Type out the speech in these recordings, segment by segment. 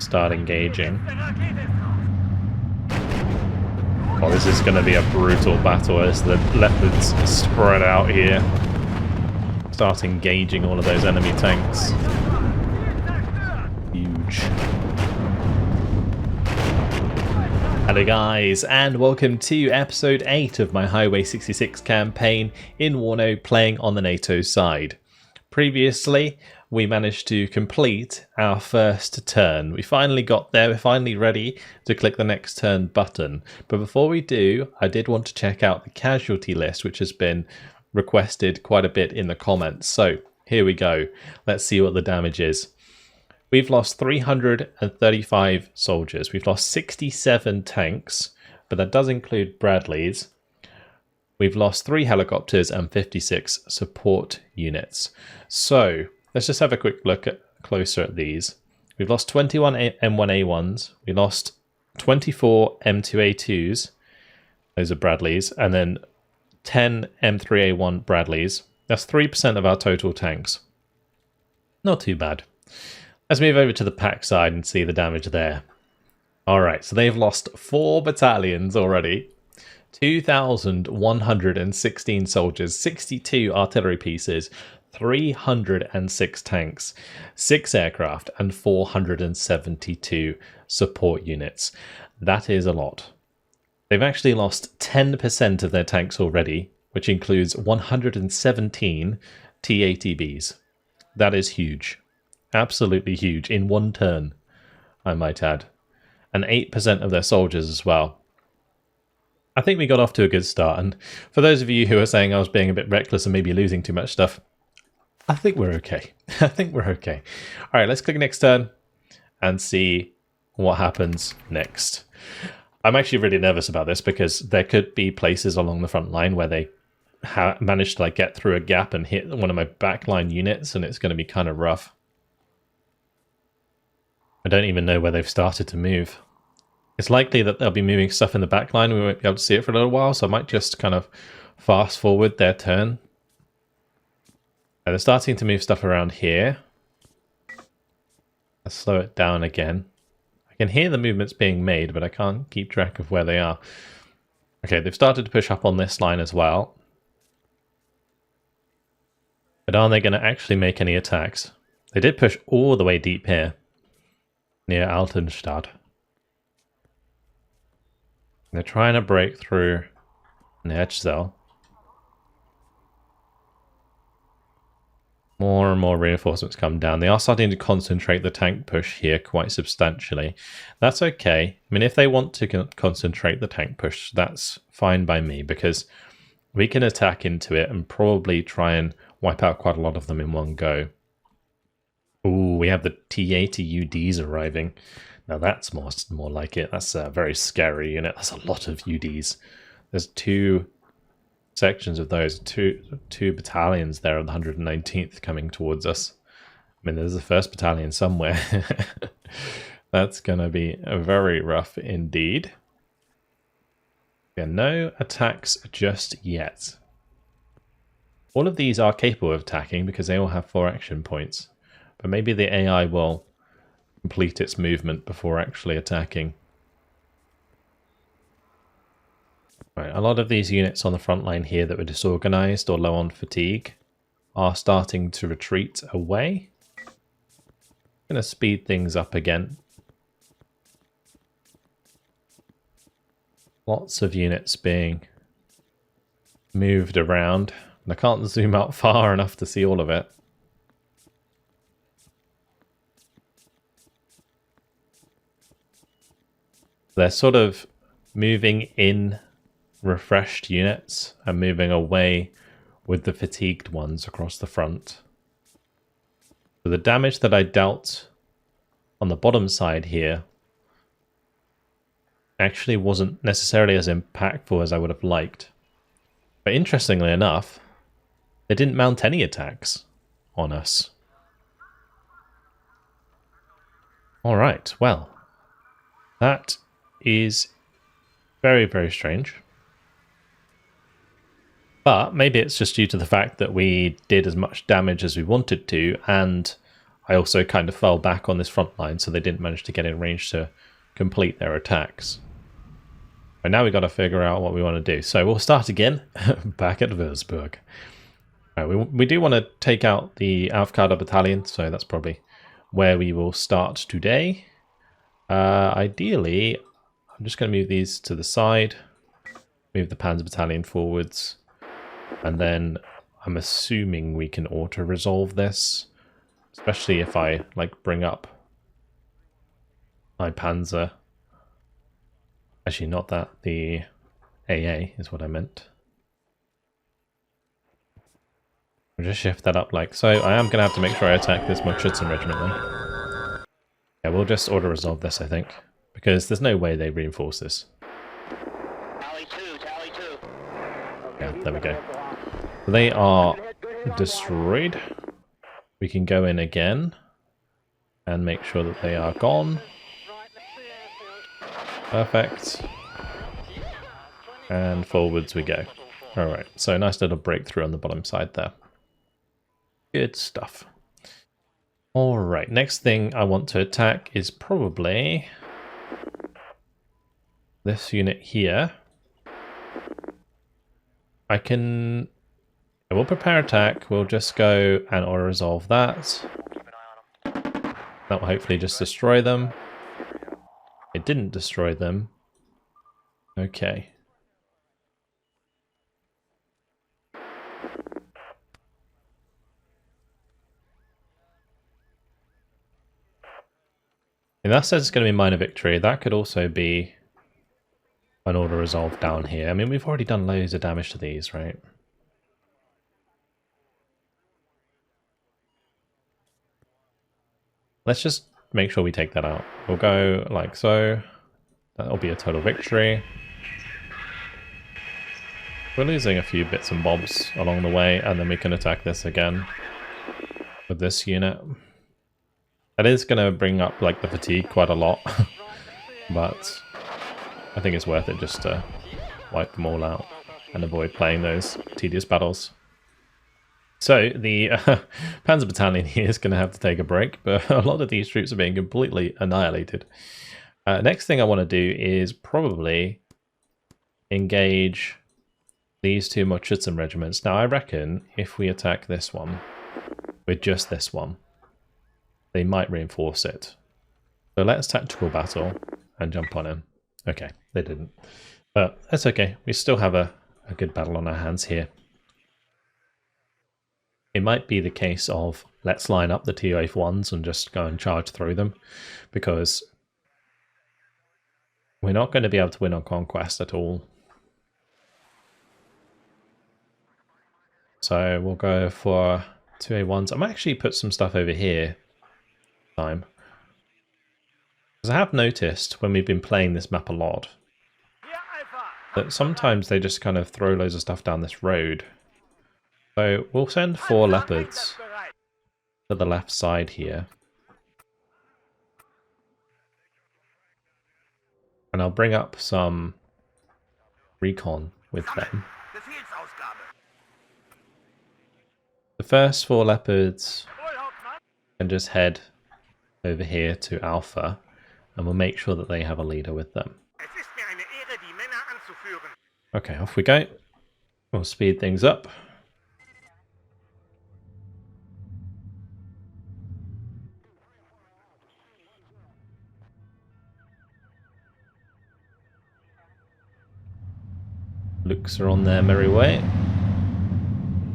start engaging. Oh, this is going to be a brutal battle as the leopards spread out here. Start engaging all of those enemy tanks. Huge. Hello guys, and welcome to episode 8 of my Highway 66 campaign in WARNO, playing on the NATO side. Previously, we managed to complete our first turn. We finally got there, we're finally ready to click the next turn button. But before we do, I did want to check out the casualty list, which has been requested quite a bit in the comments. So here we go. Let's see what the damage is. We've lost 335 soldiers. We've lost 67 tanks, but that does include Bradleys. We've lost 3 helicopters and 56 support units. So let's just have a quick look closer at these. We've lost 21 M1A1s. We lost 24 M2A2s. Those are Bradleys. And then 10 M3A1 Bradleys. That's 3% of our total tanks. Not too bad. Let's move over to the pack side and see the damage there. Alright, so they've lost 4 battalions already. 2,116 soldiers, 62 artillery pieces, 306 tanks, 6 aircraft, and 472 support units. That is a lot. They've actually lost 10% of their tanks already, which includes 117 T-80Bs. That is huge. Absolutely huge. In one turn, I might add. And 8% of their soldiers as well. I think we got off to a good start, and for those of you who are saying I was being a bit reckless and maybe losing too much stuff, I think we're okay. I think we're okay. All right, let's click next turn and see what happens next. I'm actually really nervous about this because there could be places along the front line where they managed to get through a gap and hit one of my backline units, and it's going to be kind of rough. I don't even know where they've started to move. It's likely that they'll be moving stuff in the back line. We won't be able to see it for a little while, so I might just kind of fast forward their turn. They're starting to move stuff around here. Let's slow it down again. I can hear the movements being made, but I can't keep track of where they are. Okay, they've started to push up on this line as well. But are they going to actually make any attacks? They did push all the way deep here, near Altenstadt. They're trying to break through an edge cell. More and more reinforcements come down. They are starting to concentrate the tank push here quite substantially. That's okay. I mean, if they want to concentrate the tank push, that's fine by me, because we can attack into it and probably try and wipe out quite a lot of them in one go. Ooh, we have the T-80 UDs arriving. Now that's more like it. That's a very scary unit. That's a lot of UDs. There's 2 sections of those, two battalions there of the 119th coming towards us. I mean, there's the 1st battalion somewhere. That's going to be very rough indeed. Yeah, no attacks just yet. All of these are capable of attacking because they all have 4 action points. But maybe the AI will complete its movement before actually attacking. Right, a lot of these units on the front line here that were disorganized or low on fatigue are starting to retreat away. I'm going to speed things up again. Lots of units being moved around. And I can't zoom out far enough to see all of it. They're sort of moving in refreshed units and moving away with the fatigued ones across the front. So the damage that I dealt on the bottom side here actually wasn't necessarily as impactful as I would have liked. But interestingly enough, they didn't mount any attacks on us. All right, well, that is very, very strange. But maybe it's just due to the fact that we did as much damage as we wanted to, and I also kind of fell back on this front line, so they didn't manage to get in range to complete their attacks. But now we've got to figure out what we want to do. So we'll start again back at Würzburg. Right, we do want to take out the Aufkader battalion, so that's probably where we will start today. Ideally, I'm just going to move these to the side, move the Panzer battalion forwards, and then I'm assuming we can auto-resolve this, especially if I like bring up my Panzer. Actually, not that, the AA is what I meant. We'll just shift that up like so. I am going to have to make sure I attack this Schützen regiment though. Yeah, we'll just auto-resolve this, I think, because there's no way they reinforce this. Tally two. Yeah, there we go. They are destroyed. We can go in again and make sure that they are gone. Perfect. And forwards we go. Alright, so nice little breakthrough on the bottom side there. Good stuff. Alright, next thing I want to attack is probably this unit here. We'll prepare attack, we'll just go and auto-resolve that. That will hopefully just destroy them. It didn't destroy them. Okay. And that says it's going to be minor victory. That could also be an auto-resolve down here. I mean, we've already done loads of damage to these, right? Let's just make sure we take that out. We'll go like so. That'll be a total victory. We're losing a few bits and bobs along the way, and then we can attack this again with this unit. That is going to bring up like the fatigue quite a lot, but I think it's worth it just to wipe them all out and avoid playing those tedious battles. So the Panzer Battalion here is going to have to take a break, but a lot of these troops are being completely annihilated. Next thing I want to do is probably engage these two Schützen regiments. Now I reckon if we attack this one with just this one, they might reinforce it. So let's tactical battle and jump on him. Okay, they didn't. But that's okay. We still have a good battle on our hands here. It might be the case of let's line up the TF1s and just go and charge through them, because we're not going to be able to win on conquest at all. So we'll go for 2A1s. I might actually put some stuff over here time, because I have noticed when we've been playing this map a lot that sometimes they just kind of throw loads of stuff down this road. So we'll send 4 leopards to the left side here, and I'll bring up some recon with them. The first 4 leopards can just head over here to Alpha, and we'll make sure that they have a leader with them. Okay, off we go. We'll speed things up. Looks are on their merry way.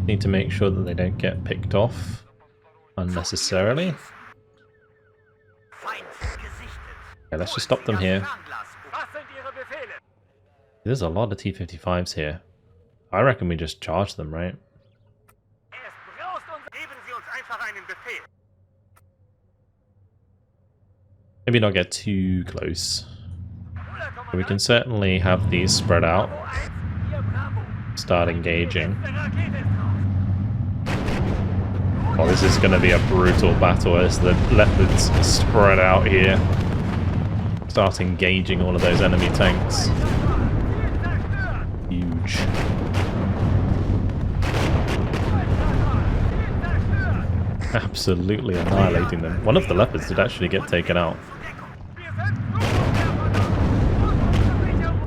Need to make sure that they don't get picked off unnecessarily. Okay, let's just stop them here. There's a lot of T-55s here. I reckon we just charge them, right? Maybe not get too close. But we can certainly have these spread out. Start engaging. Oh, this is going to be a brutal battle as the leopards spread out here. Start engaging all of those enemy tanks. Huge. absolutely annihilating them. One of the leopards did actually get taken out.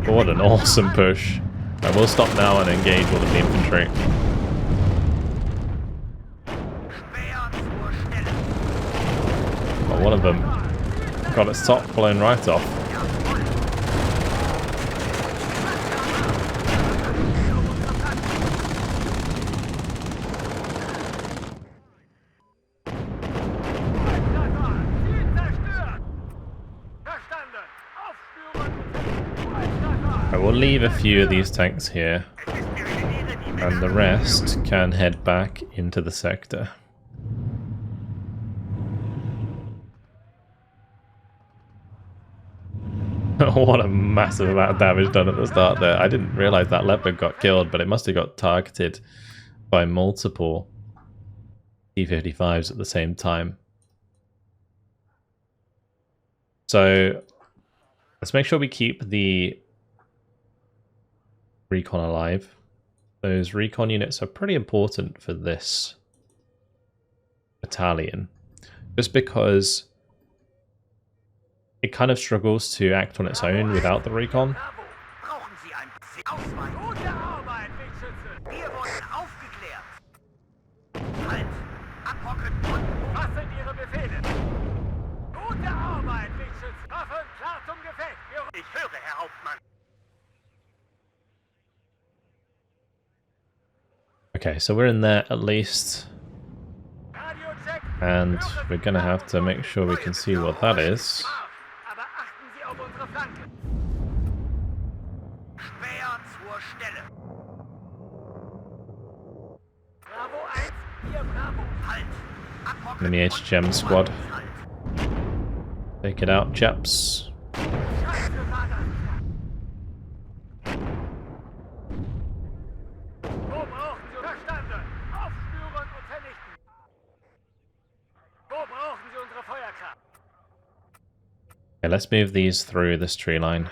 What an awesome push. I will stop now and engage all of the infantry. Oh, one of them got its top blown right off. I will leave a few of these tanks here, and the rest can head back into the sector. What a massive amount of damage done at the start there. I didn't realize that leopard got killed, but it must have got targeted by multiple T-55s at the same time. So let's make sure we keep the recon alive. Those recon units are pretty important for this battalion, just because it kind of struggles to act on its own without the recon. Okay, so we're in there at least, and we're gonna have to make sure we can see what that is. Enemy HGM squad. Take it out, chaps. Okay, let's move these through this tree line.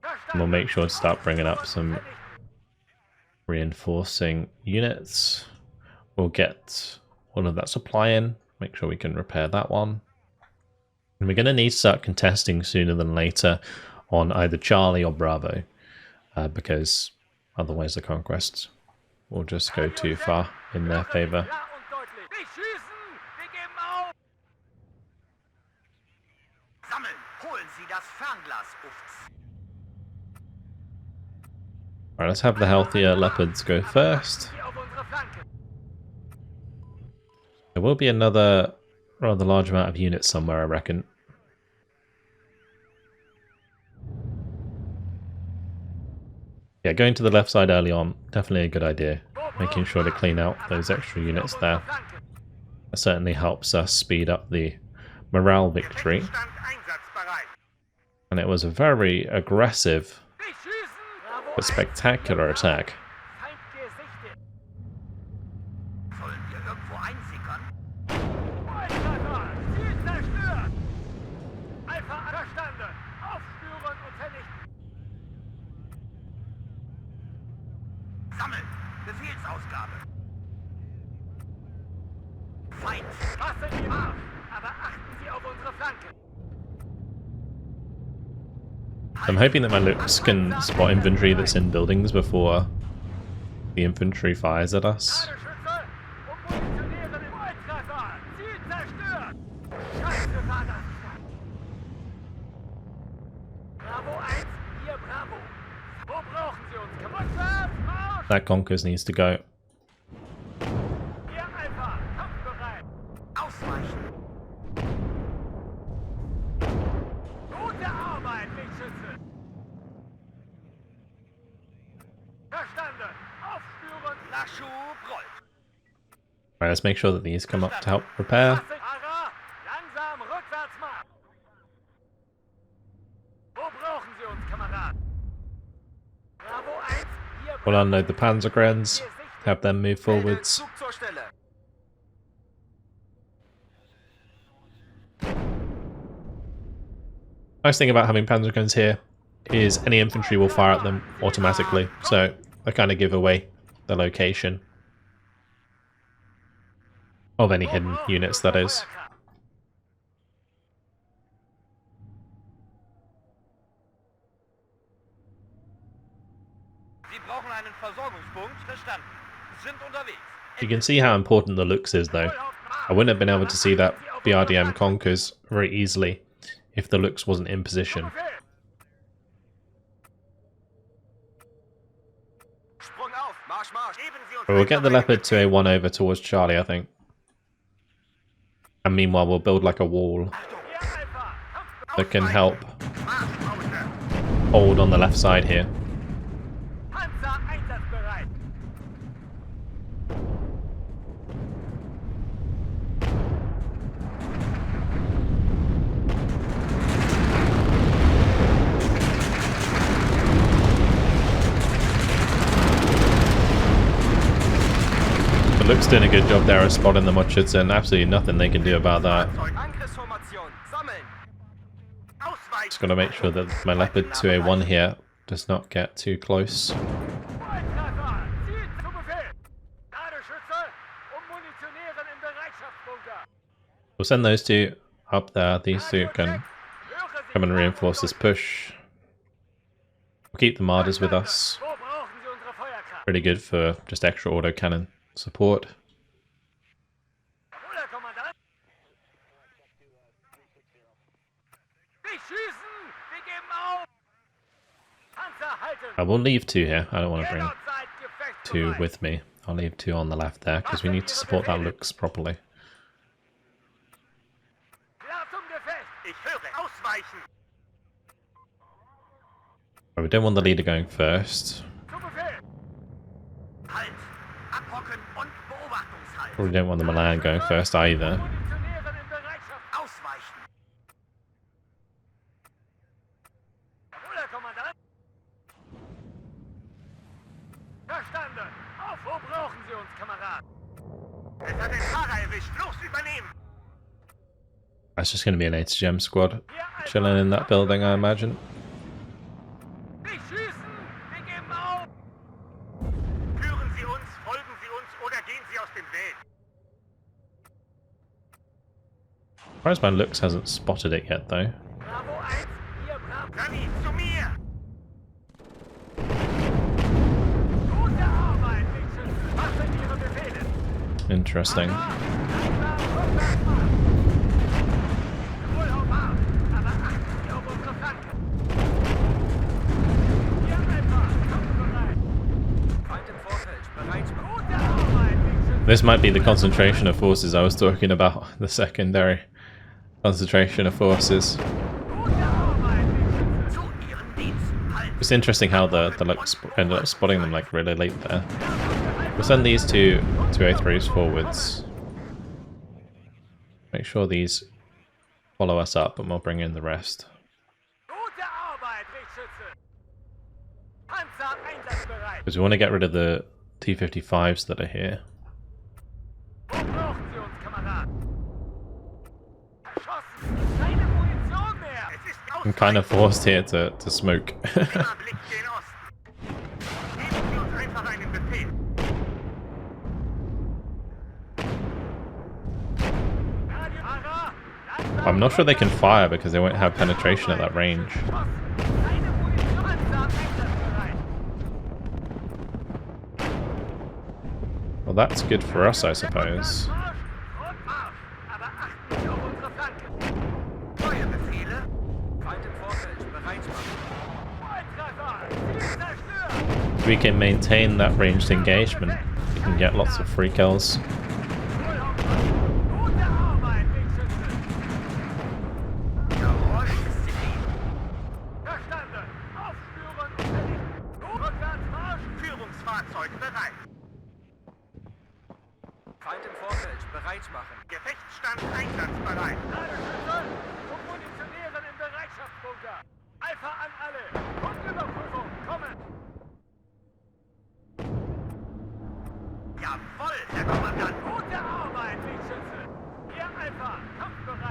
And we'll make sure to start bringing up some reinforcing units. We'll get all of that supply in, make sure we can repair that one. And we're going to need to start contesting sooner than later on either Charlie or Bravo, because otherwise the conquest will just go too far in their favor. Alright, let's have the healthier leopards go first. There will be another rather large amount of units somewhere, I reckon. Yeah, going to the left side early on, definitely a good idea. Making sure to clean out those extra units there. That certainly helps us speed up the morale victory. And it was a very aggressive but spectacular attack. I'm hoping that my looks can spot infantry that's in buildings before the infantry fires at us. That Conkers needs to go. Right, let's make sure that these come up to help repair. We'll unload the Panzergrens, have them move forwards. Nice thing about having Panzergrens here is any infantry will fire at them automatically, so they kind of give away the location. Of any hidden units, that is. You can see how important the looks is, though. I wouldn't have been able to see that BRDM conquers very easily if the looks wasn't in position. But we'll get the Leopard 2A1 over towards Charlie, I think. And meanwhile, we'll build like a wall that can help hold on the left side here. Luke's doing a good job there of spotting the Mutchets, and absolutely nothing they can do about that. Just got to make sure that my Leopard 2A1 here does not get too close. We'll send those two up there. These two can come and reinforce this push. We'll keep the Martyrs with us. Pretty good for just extra autocannon support. I will leave two here. I don't want to bring two with me. I'll leave two on the left there because we need to support that looks properly. We don't want the leader going first. We don't want the Milan going first either. That's just going to be an HDGM squad chilling in that building, I imagine. Surprised my looks hasn't spotted it yet, though. Interesting. This might be the concentration of forces I was talking about, the secondary concentration of forces. It's interesting how the looks ended up spotting them like really late there. We'll send these two A3s forwards. Make sure these follow us up and we'll bring in the rest. Because we want to get rid of the T-55s that are here. I'm kind of forced here to smoke. I'm not sure they can fire because they won't have penetration at that range. Well, that's good for us, I suppose. If we can maintain that ranged engagement, we can get lots of free kills.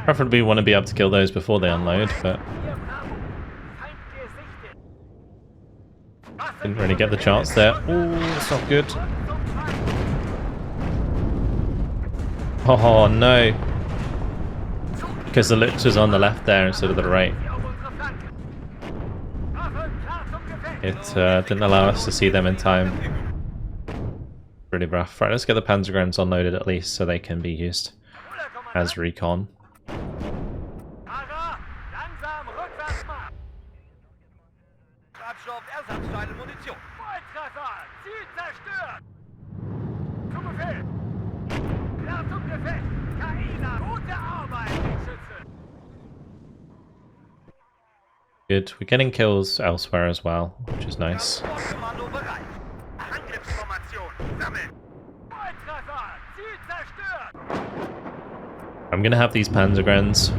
Preferably want to be able to kill those before they unload, but didn't really get the chance there. Ooh, that's not good. Oh no! Because the Lux was on the left there instead of the right. It didn't allow us to see them in time. Really rough. Right, let's get the Panzergrams unloaded at least so they can be used as recon. Good. We're getting kills elsewhere as well, which is nice. I'm going to have these Panzergrams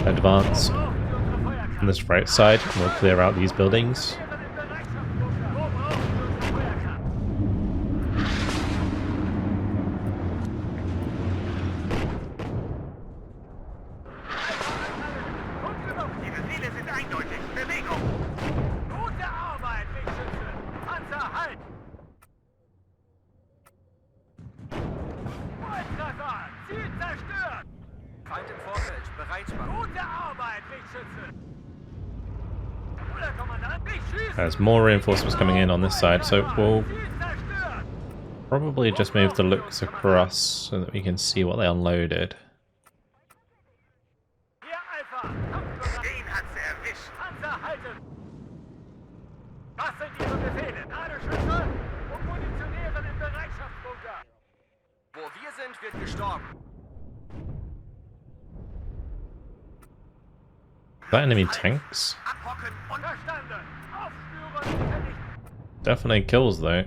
advance on this right side, and we'll clear out these buildings. There's more reinforcements coming in on this side, so we'll probably just move the Lux across so that we can see what they unloaded. Is that enemy tanks? Definitely kills though.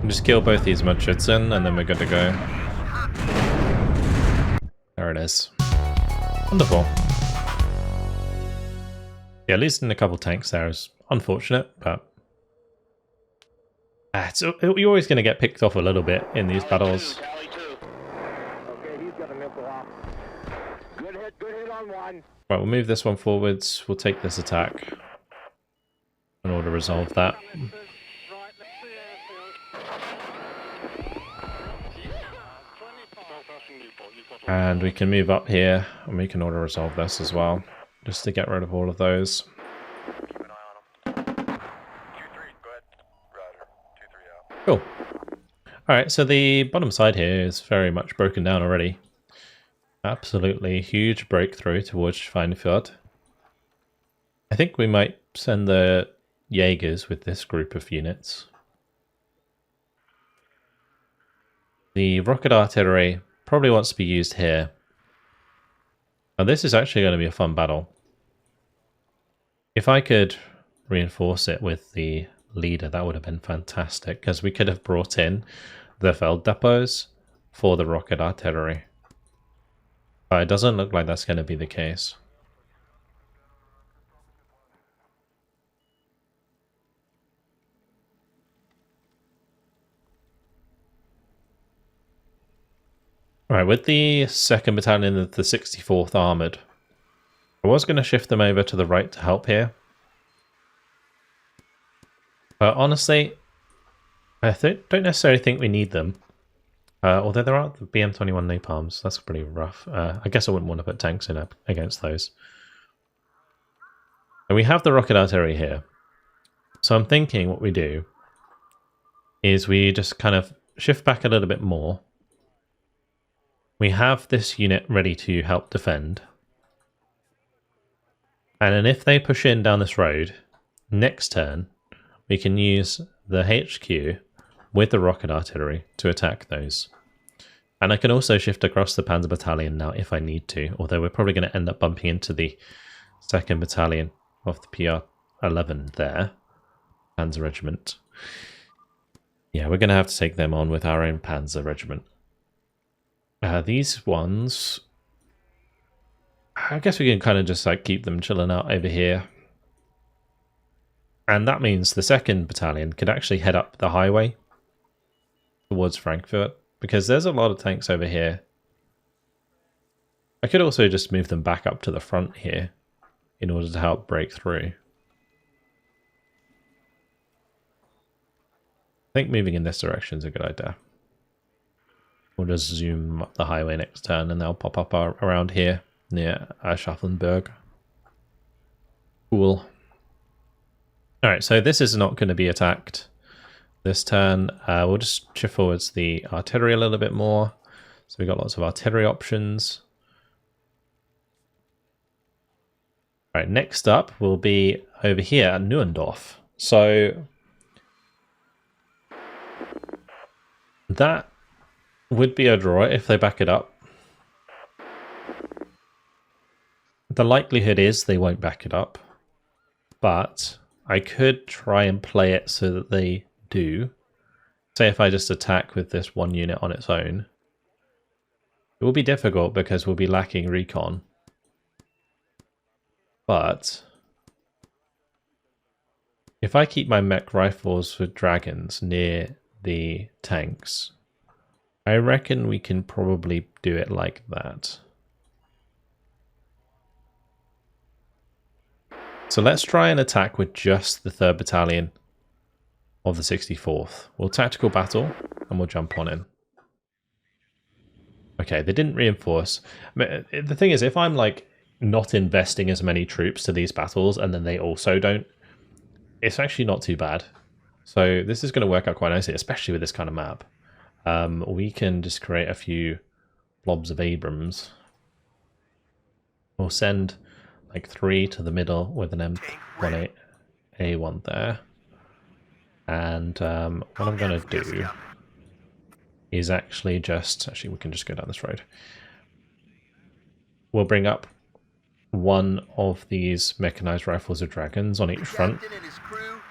Just kill both these Mudschützen and then we're good to go. There it is. Wonderful. Yeah, losing a couple tanks there is unfortunate, but you're always going to get picked off a little bit in these battles. Okay, he's got a missile off. Good hit on one. Right, we'll move this one forwards. We'll take this attack in order to resolve that. And we can move up here and we can auto resolve this as well, just to get rid of all of those. Cool. Alright, so the bottom side here is very much broken down already. Absolutely huge breakthrough towards Schweinfurt. I think we might send the Jaegers with this group of units. The rocket artillery probably wants to be used here. Now this is actually going to be a fun battle. If I could reinforce it with the leader, that would have been fantastic, because we could have brought in the Felddepots for the rocket artillery. But it doesn't look like that's going to be the case. Right, with the 2nd Battalion of the 64th Armoured, I was going to shift them over to the right to help here. But honestly, I don't necessarily think we need them. Although there are the BM-21 napalms, that's pretty rough. I guess I wouldn't want to put tanks in up against those. And we have the rocket artillery here. So I'm thinking what we do is we just kind of shift back a little bit more. We have this unit ready to help defend. And then if they push in down this road, next turn, we can use the HQ with the rocket artillery to attack those. And I can also shift across the Panzer Battalion now if I need to, although we're probably going to end up bumping into the 2nd Battalion of the PR-11 there, Panzer Regiment. Yeah, we're going to have to take them on with our own Panzer Regiment. These ones, I guess we can kind of just like keep them chilling out over here. And that means the 2nd Battalion could actually head up the highway towards Frankfurt because there's a lot of tanks over here. I could also just move them back up to the front here in order to help break through. I think moving in this direction is a good idea. We'll just zoom up the highway next turn and they'll pop up around here near Aschaffenburg. Cool. Alright, so this is not going to be attacked this turn. We'll just shift forwards the artillery a little bit more. So we've got lots of artillery options. Alright, next up will be over here at Neuendorf. So that would be a draw if they back it up. The likelihood is they won't back it up, but I could try and play it so that they do. Say if I just attack with this one unit on its own, it will be difficult because we'll be lacking recon. But if I keep my mech rifles with dragons near the tanks, I reckon we can probably do it like that. So let's try and attack with just the 3rd Battalion of the 64th. We'll tactical battle and we'll jump on in. Okay, they didn't reinforce. The thing is, if I'm like not investing as many troops to these battles and then they also don't, it's actually not too bad. So this is going to work out quite nicely, especially with this kind of map. We can just create a few blobs of Abrams. We'll send like 3 to the middle with an M18A1 there. And what I'm going to do is actually we can just go down this road. We'll bring up one of these mechanized rifles of dragons on each front.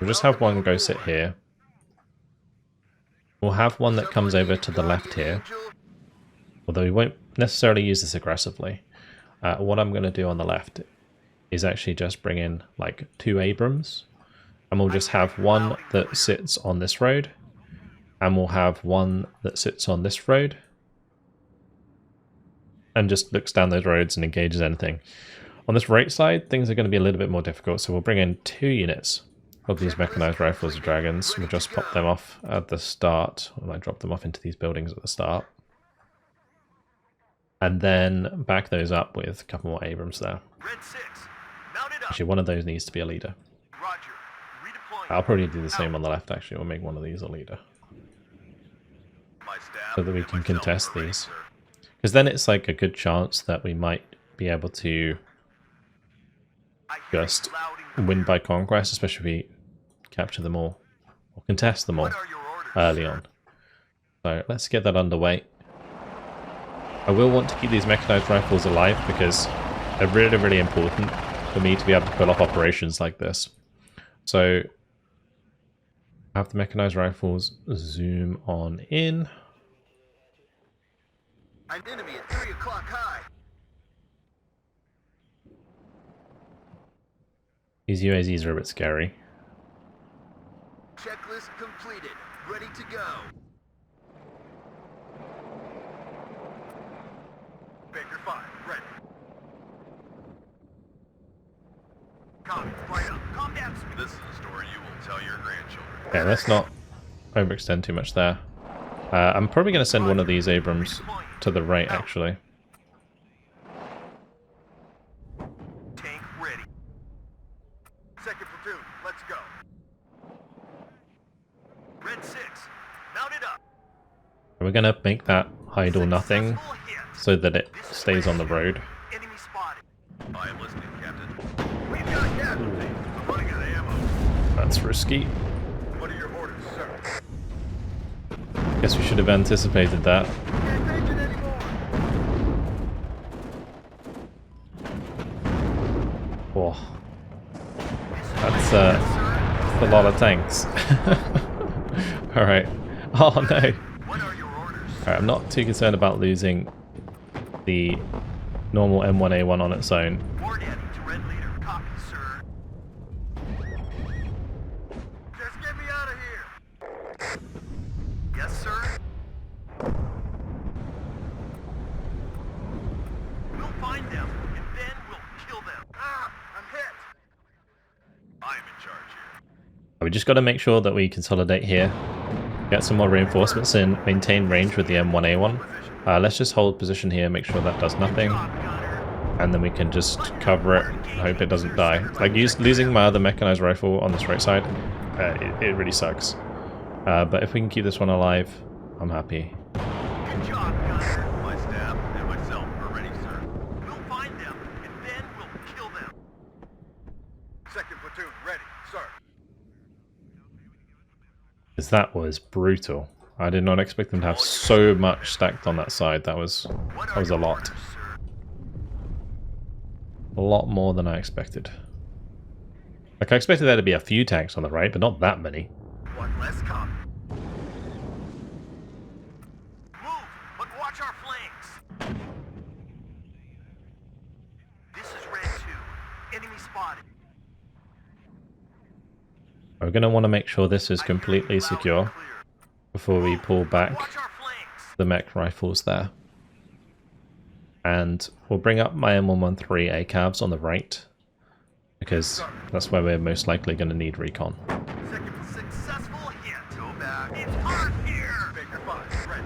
We'll just have one go sit here. We'll have one that comes over to the left here, although we won't necessarily use this aggressively. What I'm going to do on the left is actually just bring in like 2 Abrams, and we'll just have one that sits on this road, and we'll have one that sits on this road, and just looks down those roads and engages anything. On this right side, things are going to be a little bit more difficult, so we'll bring in 2 units of these mechanized rifles of dragons. We'll just pop them off at the start, and I drop them off into these buildings at the start. And then back those up with a couple more Abrams there. Actually, one of those needs to be a leader. I'll probably do the same on the left, actually. We'll make one of these a leader, so that we can contest these. Because then it's like a good chance that we might be able to just win by conquest, especially if we capture them all or contest them all early on. So let's get that underway. I will want to keep these mechanized rifles alive because they're really, really important for me to be able to pull off operations like this. So have the mechanized rifles zoom on in. An enemy at 3 o'clock high. These UAZs are a bit scary. Checklist completed. Ready to go. Baker 5, ready. Copy, right up. Calm down, Smith. This is a story you will tell your grandchildren. Okay, let's not overextend too much there. I'm probably going to send one of these Abrams to the right, actually. Tank ready. Second platoon, let's go. Red 6, mount it up. We're going to make that hide or nothing so that it stays on the road. Enemy spotted. I am listening, Captain. We've got casualties. I'm running out of ammo. That's risky. What are your orders, sir? Guess we should have anticipated that. Can't take it anymore. Oh, that's a lot of tanks. All right. Oh no. What are your orders? All right, I'm not too concerned about losing the normal M1A1 on its own. Ward adding to red leader. Copy, sir. Just get me out of here. Yes, sir. We just got to make sure that we consolidate here, get some more reinforcements and maintain range with the M1A1. Let's just hold position here, make sure that does nothing, and then we can just cover it and hope it doesn't die. Like losing my other mechanized rifle on this right side, it really sucks. But if we can keep this one alive, I'm happy. Good job, Gunner. My staff and myself are ready, sir. We'll find them, and then we'll kill them. Second platoon ready, sir. That was brutal. I did not expect them to have so much stacked on that side. That was a lot. A lot more than I expected. Like, I expected there to be a few tanks on the right, but not that many. One less copy. Move, but watch our flanks. This is Red 2. Enemy spotted. We're going to want to make sure this is completely secure before we pull back the mech rifles there. And we'll bring up my M113 ACAVs on the right, because that's where we're most likely going to need recon. Second successful hit. Go back. It's hard here. Baker 5, ready.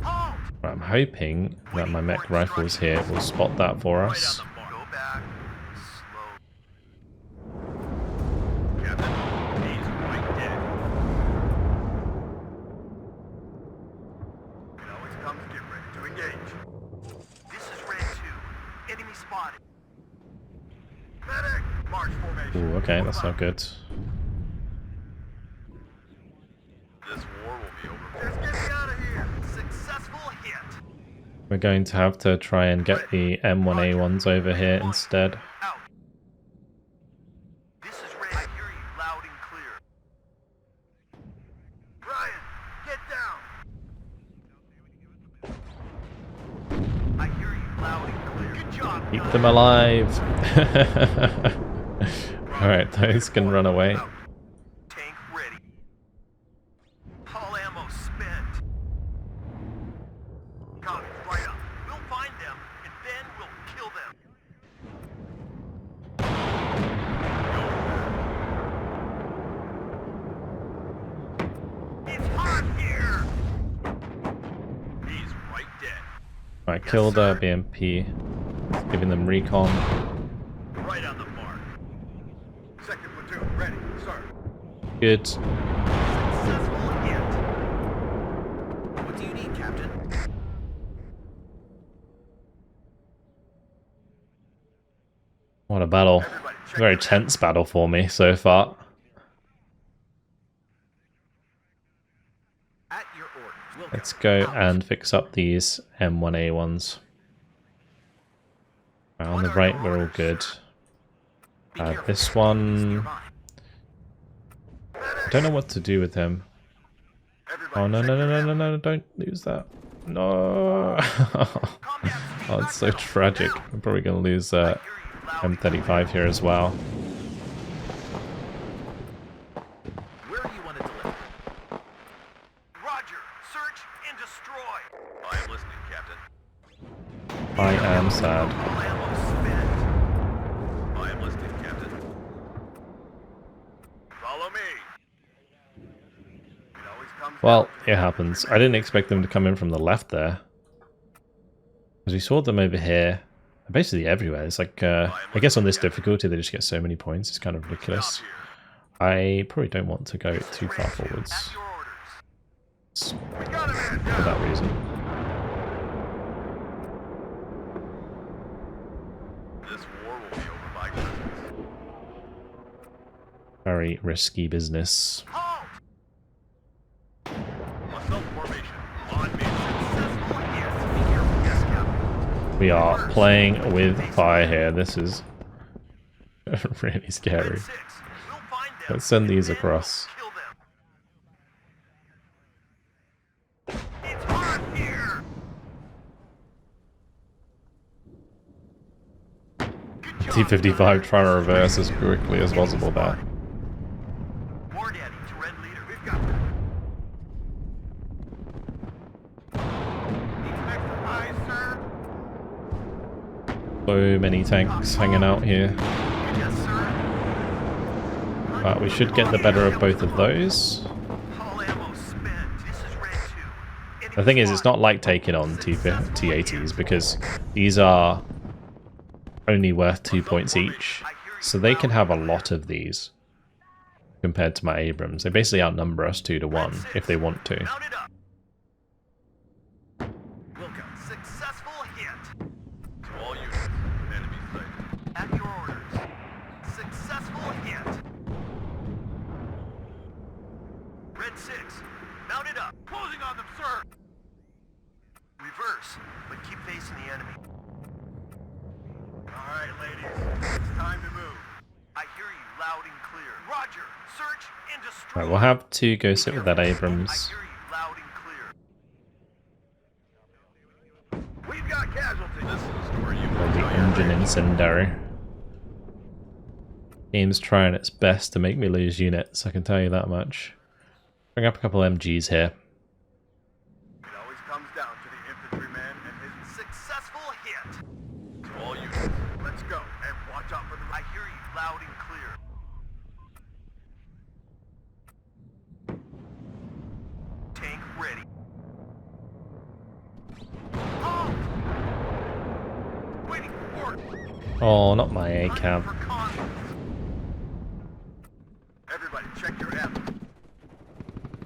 Halt. Right, I'm hoping that my mech rifles here will spot that for us. Go back. Slow. Captain, he's right dead. It always comes, get ready to engage. This is Red 2. Enemy spotted. Medic! March formation. Ooh, okay, that's not good. This war will be over. Just get me out of here. Successful hit. We're going to have to try and get the M1A1s over here instead. Out. This is Red. I hear you loud and clear. Brian, get down. I hear you loud and clear. Good job. Keep Gunner. them alive! Alright, those can run away. Out. Tank ready. All ammo spent. Copy, right up. We'll find them, and then we'll kill them. It's hot here. He's right dead. Alright, killed BMP, giving them recon. Right on the mark. Second platoon ready, sir. Good. Successful hit. What do you need, Captain? What a battle. Very tense battle for me so far. At your orders. We'll Let's go and fix up these M1A1s. On the right, we're all good. This one, I don't know what to do with him. Oh, no, no, no, no, no, no, don't lose that. No. Oh, it's so tragic. I'm probably going to lose M35 here as well. Where do you want to deliver? Roger. Search and destroy. I am listening, Captain. I am sad. All ammo spent. I am listening, Captain. Follow me. It always comes Well, down to it happens. I didn't expect them to come in from the left there. Because we saw them over here. Basically everywhere. It's like, I guess on this difficulty they just get so many points. It's kind of ridiculous. I probably don't want to go too far forwards. At your orders. For We got a man down. that reason. This war will be over by Christmas. Very risky business. Halt! Assault formation. On me. Successful hit. Be careful. Yes, Captain. We are playing with fire here. This is really scary. Red 6. We'll find them. Let's send these and then across. we'll kill them. It's hot here. Good job, T-55 Gunner. trying to reverse as quickly as possible there. War Daddy to Red Leader. We've got them. Need some extra eyes, sir? So many tanks hanging out here. Yes, sir. But we should get the better of both of those. All ammo spent. This is Red 2. The thing is, it's not like taking on T80s because these are only worth 2 points each. So they can have a lot of these compared to my Abrams. They basically outnumber us 2 to 1 if they want to. Mount it up. Vulcan, successful hit. To all units, enemy sighted. At your orders. Successful hit. Red 6, mount it up. Closing on them, sir. Reverse, but keep facing the enemy. All right, ladies, it's time to move. I hear you loud and clear. Roger, search and destroy. Right, we'll have to go sit with that Abrams. I hear you loud and clear. We've got casualties. This is where you Or the engine incendiary. Game's trying its best to make me lose units, I can tell you that much. Bring up a couple MGs here. It always comes down to the infantryman and his successful hit. To all units, let's go and watch out for the. I hear you loud and clear. Tank ready. Halt! Waiting for orders. Oh, not my A-cab. For convoys. Everybody, check your F.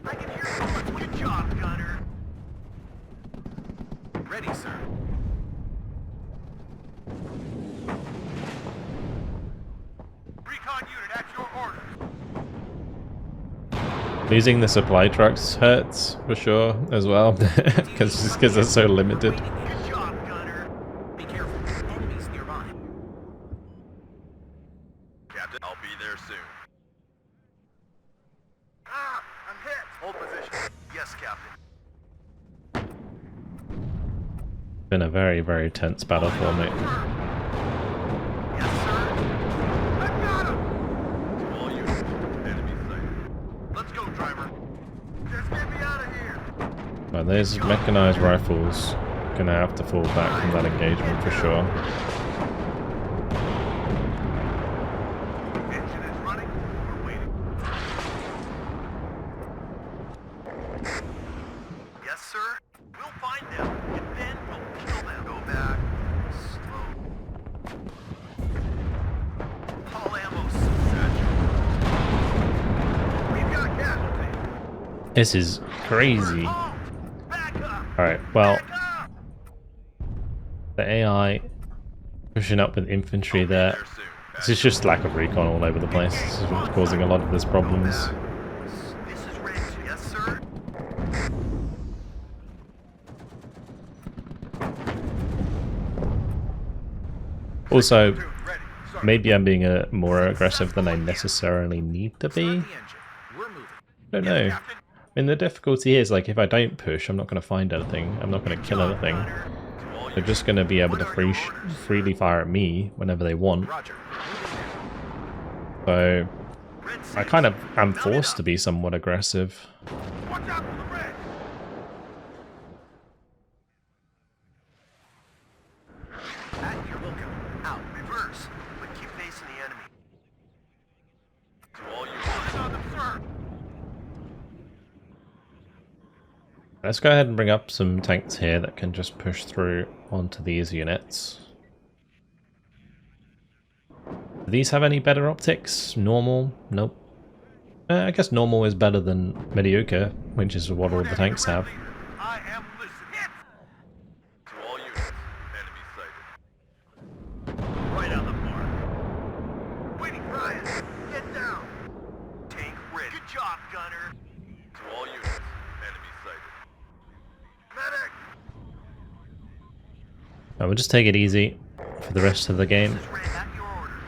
I can hear you. Good job, gunner. Ready, sir. Recon unit at your orders. Losing the supply trucks hurts, for sure, as well, because they're so limited. Good job, gunner. Be careful. Enemies nearby. Captain, I'll be there soon. Ah, I'm hit. Hold position. Yes, Captain. Been a very, very tense battle for me. Yes, sir. I've got him. To all units, enemy sighted. Let's go, driver. Just get me out of here. But those mechanized rifles gonna have to fall back from that engagement for sure. Engine is running. We're waiting. Yes, sir. We'll find them, and then we'll kill them. Go back. Slow. All ammo satchel. We've got casualties. This is crazy. Halt! Back up! Alright, well, Back up! the AI pushing up with infantry there. There soon. This is just lack of recon all over the place. This is what's causing a lot of this problems. This is Red 2. Yes, sir. Also, Ready. Sir. maybe I'm being more aggressive than I necessarily need to be. The engine. We're moving. I don't know. Captain. I mean, the difficulty is, like, if I don't push, I'm not going to find anything. I'm not going to kill anything. They're just going to be able to freely fire at me whenever they want. Roger. So, Red I 6. kind of am forced to be somewhat aggressive. Watch out for the red. At your Vulcan. Out. Reverse. But keep facing the enemy. To all units. On them, sir. Let's go ahead and bring up some tanks here that can just push through onto these units. Do these have any better optics? Normal? Nope. I guess normal is better than mediocre, which is what all the tanks have. I am listening. To all units. Enemy sighted. Right on the mark. Waiting, Ryan. Get down. Tank ready. Good job, gunner. To all units. Enemy sighted. Medic. We'll just take it easy for the rest of the game. This is Red at your orders.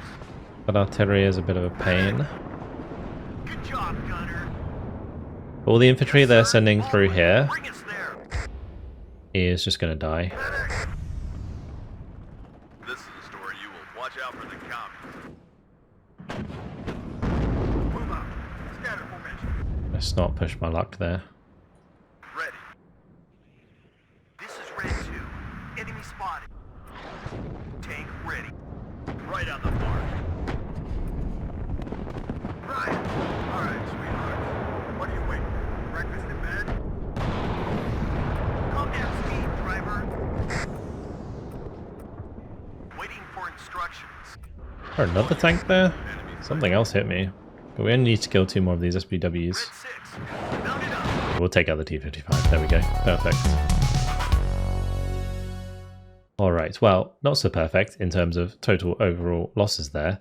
But artillery is a bit of a pain. Good job, gunner. All the infantry they're sending through here Bring us there. is just going to die. Medic. This is the story you will watch out for the commies. Move out. Scatter formation. Let's not push my luck there. Ready. This is Red 2. Enemy spotted. Tank ready. Right on the mark. Ryan, instructions. Or another tank there? Something else hit me. But we only need to kill 2 more of these SPWs. Grid 6, mount it up. We'll take out the T-55. There we go. Perfect. Alright, well, not so perfect in terms of total overall losses there.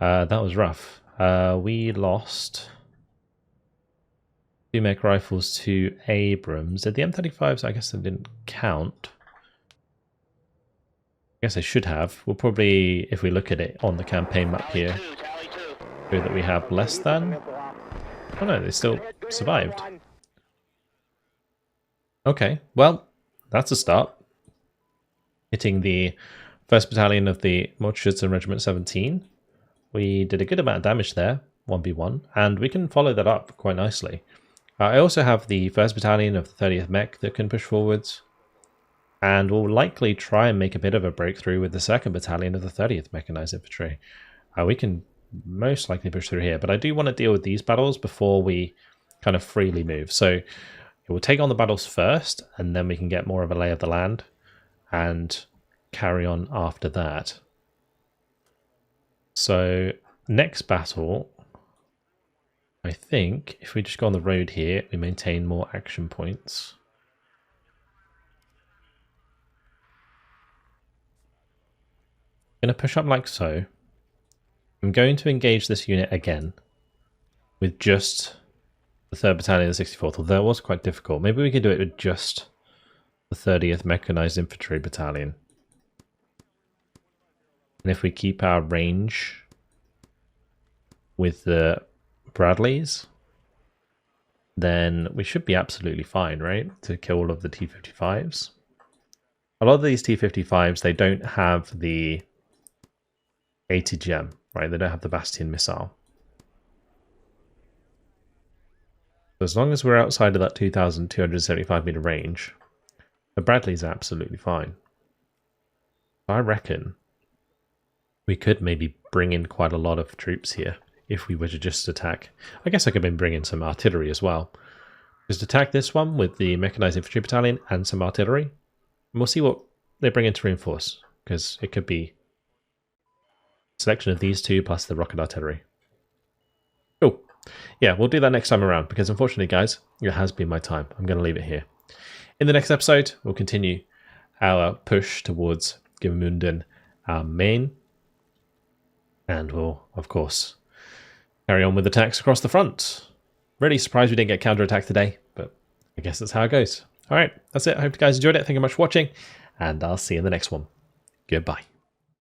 That was rough. We lost 2 mech rifles to Abrams. The M35s, I guess they didn't count. I guess I should have. We'll probably, if we look at it on the campaign map here, show that we have less than. Oh no, they still survived. Okay, well, that's a start. Hitting the 1st Battalion of the Mordschützen Regiment 17. We did a good amount of damage there, 1v1, and we can follow that up quite nicely. I also have the 1st Battalion of the 30th Mech that can push forwards, and we'll likely try and make a bit of a breakthrough with the 2nd Battalion of the 30th Mechanized Infantry. We can most likely push through here, but I do want to deal with these battles before we kind of freely move. So we'll take on the battles first, and then we can get more of a lay of the land and carry on after that. So next battle, I think if we just go on the road here, we maintain more action points. I'm going to push up like so. I'm going to engage this unit again with just the 3rd Battalion of the 64th, although it was quite difficult. Maybe we could do it with just the 30th Mechanized Infantry Battalion. And if we keep our range with the Bradleys, then we should be absolutely fine, right? To kill all of the T-55s. A lot of these T-55s, they don't have the ATGM, right? They don't have the Bastion missile. So as long as we're outside of that 2,275 meter range, the Bradleys are absolutely fine. I reckon we could maybe bring in quite a lot of troops here if we were to just attack. I guess I could maybe bring in some artillery as well. Just attack this one with the Mechanized Infantry Battalion and some artillery. And we'll see what they bring in to reinforce, because it could be a selection of these two plus the rocket artillery. Cool. Yeah, we'll do that next time around, because unfortunately, guys, it has been my time. I'm going to leave it here. In the next episode, we'll continue our push towards Gmünden, our main, and we'll, of course, carry on with attacks across the front. Really surprised we didn't get counterattacked today, but I guess that's how it goes. All right, that's it. I hope you guys enjoyed it. Thank you much for watching, and I'll see you in the next one. Goodbye.